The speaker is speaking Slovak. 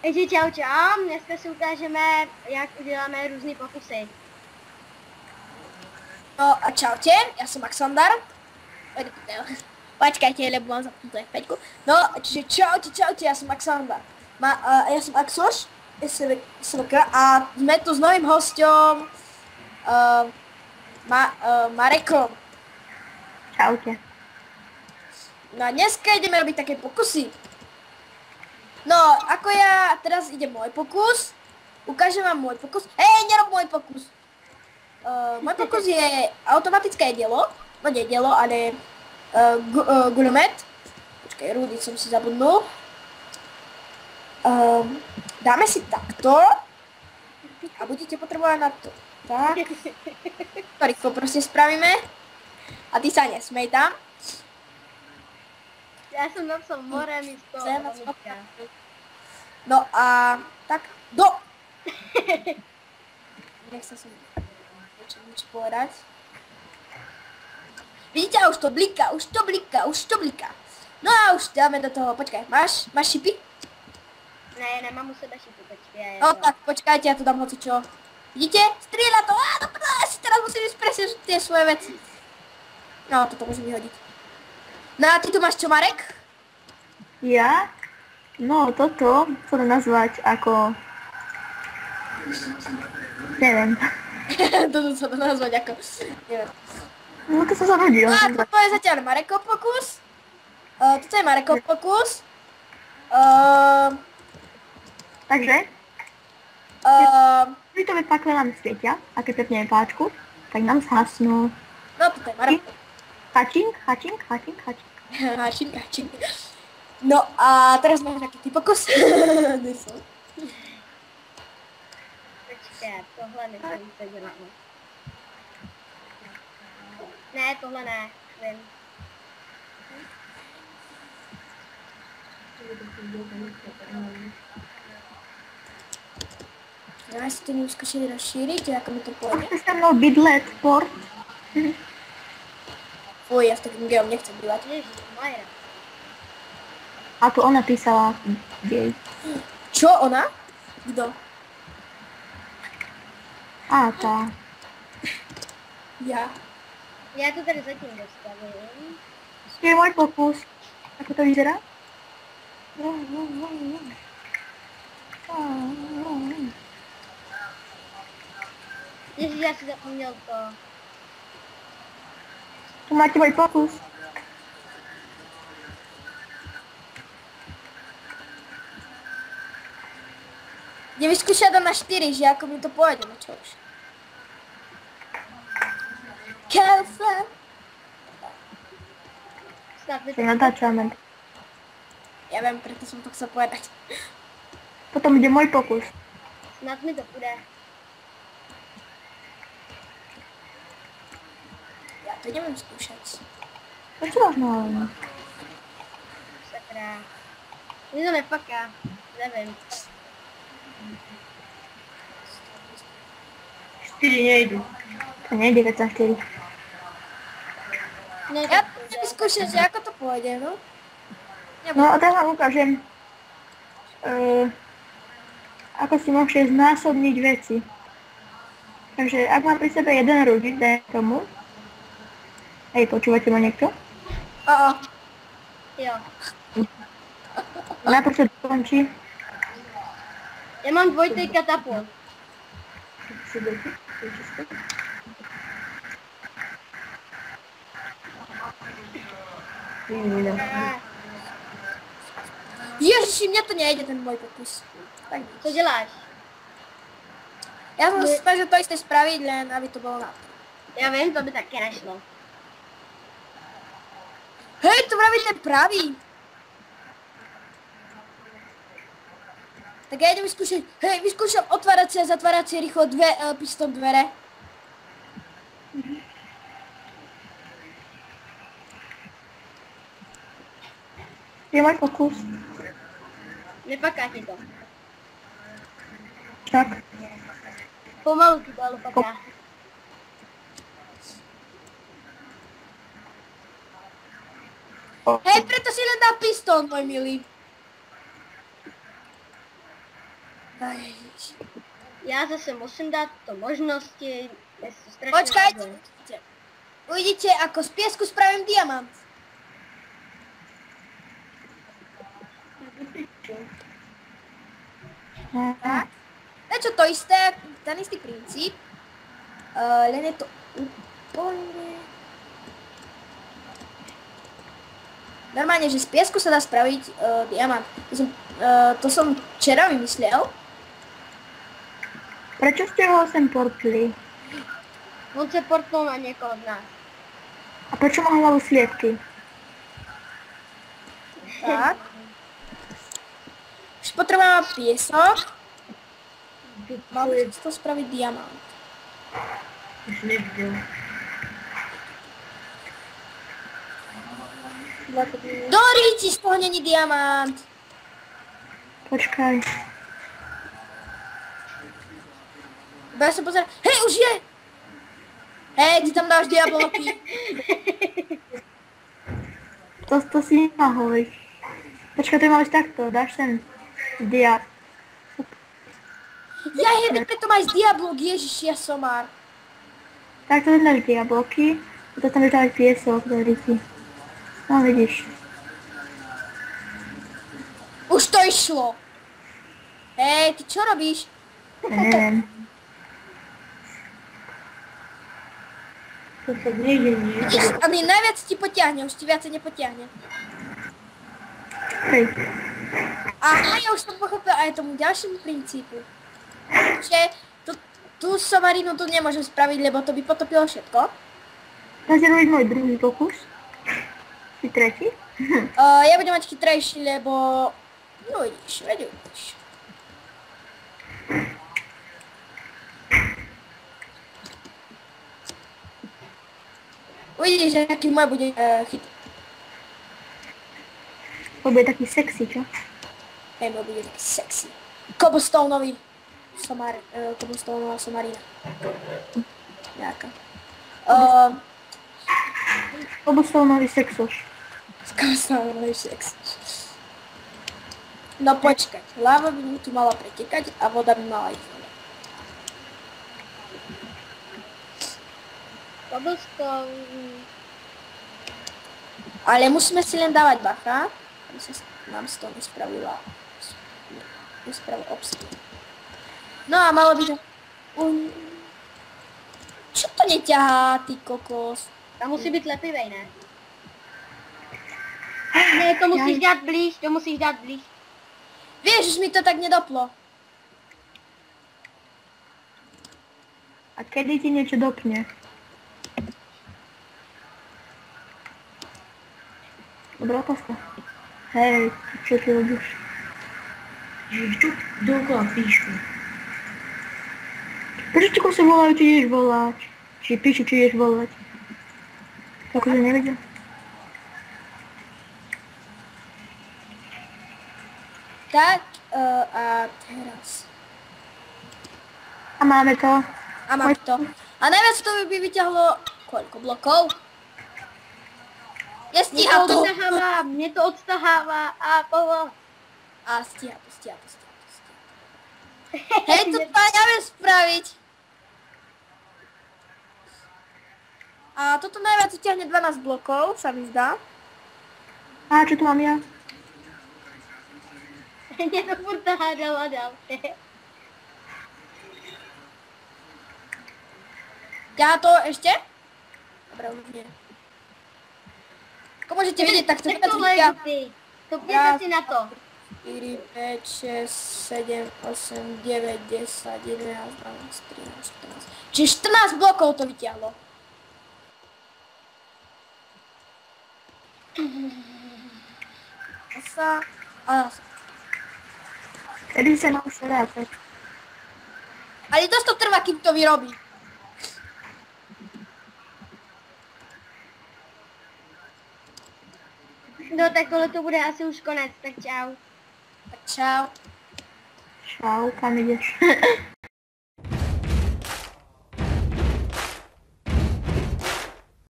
Takže čau čau, dneska si ukážeme, jak uděláme různý pokusy. No a čaute, ja som Maxandar. Počkajte, lebo mám zapnutú F5. No, čiže čaute, ja som Maxandar. Ja som Axoš, SVK a sme tu s novým hosťom Marekom. Čaute. No a dneska ideme robiť také pokusy. No, ako ja, teraz ide môj pokus. Ukážem vám môj pokus. Nerob môj pokus. Môj pokus je automatické dielo. No nie dielo, ale guľomet. Počkaj, rúdy som si zabudnul. Dáme si takto. A budete potrebovať na to. Tak. To rýchlo proste spravíme. A ty sa nesmej tam. Já jsem napsal more místo Omička. No a tak Nech sa som niečo povedať. Vidíte, už to bliká. No a už dáme do toho, počkaj, máš šipy? Ne, nemám u sebe šipu, počkej. No tak, počkajte, ja tu dám hocičo. Vidíte? Strieľa to, ja si teraz musím ísť presne tie svoje veci. No, toto môžem vyhodiť. No a ty tu máš čo, Marek? Ja? No, toto sa dá nazvať ako... Neviem. Toto sa dá nazvať ako... Neviem. No, to som sa nudil. No a toto je zatiaľ Marekov pokus. Toto je Marekov pokus. Takže? Keď to vypakle nám svietia, a keď prepneme páčku, tak nám zhasnú. No, toto je Marekov. Hačink. Hačink. No a teraz máme taký pokus. Počkej, tohle nevím, co děláme. Ne, tohle ne, vím. Já si to nezkoušeli rozšířit, jak mi to půjde. Máte se mnou bydlet, port. Fuj, ja s takým geom nechcem bývať. Ježišmarja. A to ona písala jej. Čo, ona? Kdo? A tá. Ja. Já to tady zatím dostavím. To je môj pokus. Ako to vyzerá? Ježiš, já si zapomněl to. Tu máte môj pokus. Nevyskúšať na 4, že ako mi to pôjde, no čo už. Kelfle. Snad mi To to natáčame. Ja viem, preto som to chcel povedať. Potom ide môj pokus. Snad mi to půjde. Ja to neviem skúšať. Prečo máš náhodou? Sakra. Mně to nepaká. Nevím. 4 nejdu. To nejde, keď sa 4. Ne, Ja tak to půjde. chcem skúšať, že ako to pôjde, no. No a teraz vám ukážem, ako si môžete znásobniť veci. Takže ak mám pri sebe jeden rúdik, daj tomu. Hej, počúvate ma niekto? Jo. Najprv sa dokončí. Já mám dvojitý katapult. Ježiši, mne to nejde, ten môj pokus. Tak Co děláš? ja som sa snažil to isté spraviť, len aby to bolo na to. Já vím, to by taky nešlo. Hej, to vravíte pravý. Tak ja idem vyskúšať. Hej, vyskúšam otváracie a zatváracie rýchlo piston dvere. Je môj pokus. Nepaká ti to. Tak. Pomalu ti to ale paká. Hej, preto si len dá pistón, môj milý. Aj, Já zase musím dát to možnosti. Je to strašně počkajte, vážné. uvidíte, ako z piesku spravím diamant. Tak. Je to isté, ten istý princíp. Len je to úplne... Normálne, že z piesku sa dá spraviť diamant. To som včera vymyslel. Prečo ste ho sem portli? On se portnul na někoho z nás. A prečo má hlavu sliepky? Tak. Už potrebujeme piesok. Mám si to spraviť diamant. Už nevidel. Dory, ti z toho není diamant. Počkaj. Bo ja sa pozerám. Hej, už je! Hej, ty tam dáš diabloky. To si nahoj. Počkaj, to máš takto, dáš sem dia. Ja hej, preto máš diablok, ježiš, ja somár. Takto tam dáš diabloky, a to tam dáš dávať piesok do ryti. No vidíš. Už to išlo. Hej, ty čo robíš? Ja neviem. To sa nejde, nie. Ani najviac ti potiahne, už ti viacej nepotiahne. Hej. Aha, ja už som pochopil aj tomu ďalšiemu princípu. Že tú somarinu tu nemôžem spraviť, lebo to by potopilo všetko. Dáte robiť môj druhý pokus? Či tretí? Ja budem mať chytrejší, lebo... No vidíš, vidíš. Uvidíš, aký môj bude chytrý. To bude taký sexy, čo? Hej, môj bude taký sexy. Cobblestoneový cobblestoneová somarina. Nejaká. Cobblestoneový sexoš. Cobblestoneový sexoš. No počkať, láva by mi tu mala pretekať a voda by mala ísť. Ale musíme si len dávať bacha, aby sa nám z toho nespravila obsidian. No a malo by to... Čo to neťahá, ty kokos? Tam musí být lepivej, ne? Ne, to musíš dát blíž, to musíš dát blíž. Vieš, už mi to tak nedoplo. A kedy ti niečo dopne? Dobrá otázka. Hej, čo ty robíš? Že čo dookola píšu? Prečo ti sa volajú, či ideš volať? Či píšu, či ideš volať? Akože nevedel. Tak, a teraz. A máme to. A mám to. A najviac to by vyťahlo koľko blokov? Nestíha to. Mě to odstahává a povo. A stíha to. Hej, to neviem spraviť. A toto najviac vyťahne 12 blokov, sa mi zdá. A čo tu mám ja? Mě to furt tahá dál a dál. Ja to ešte? Dobre, už nie. Ako môžete vidieť, tak to Tak najviac to vyťahne. leží ty. To pět si na to. 4, 5, 6, 7, 8, 9, 10, 11, 12, 13, 14. Čiže 14 blokov to vyťahlo. A Kedy sa naučil rátať? ale dosť to trvá, kým to vyrobí. No tak tohle to bude asi už konec, tak čau. Tak čau. Čau, kam ideš?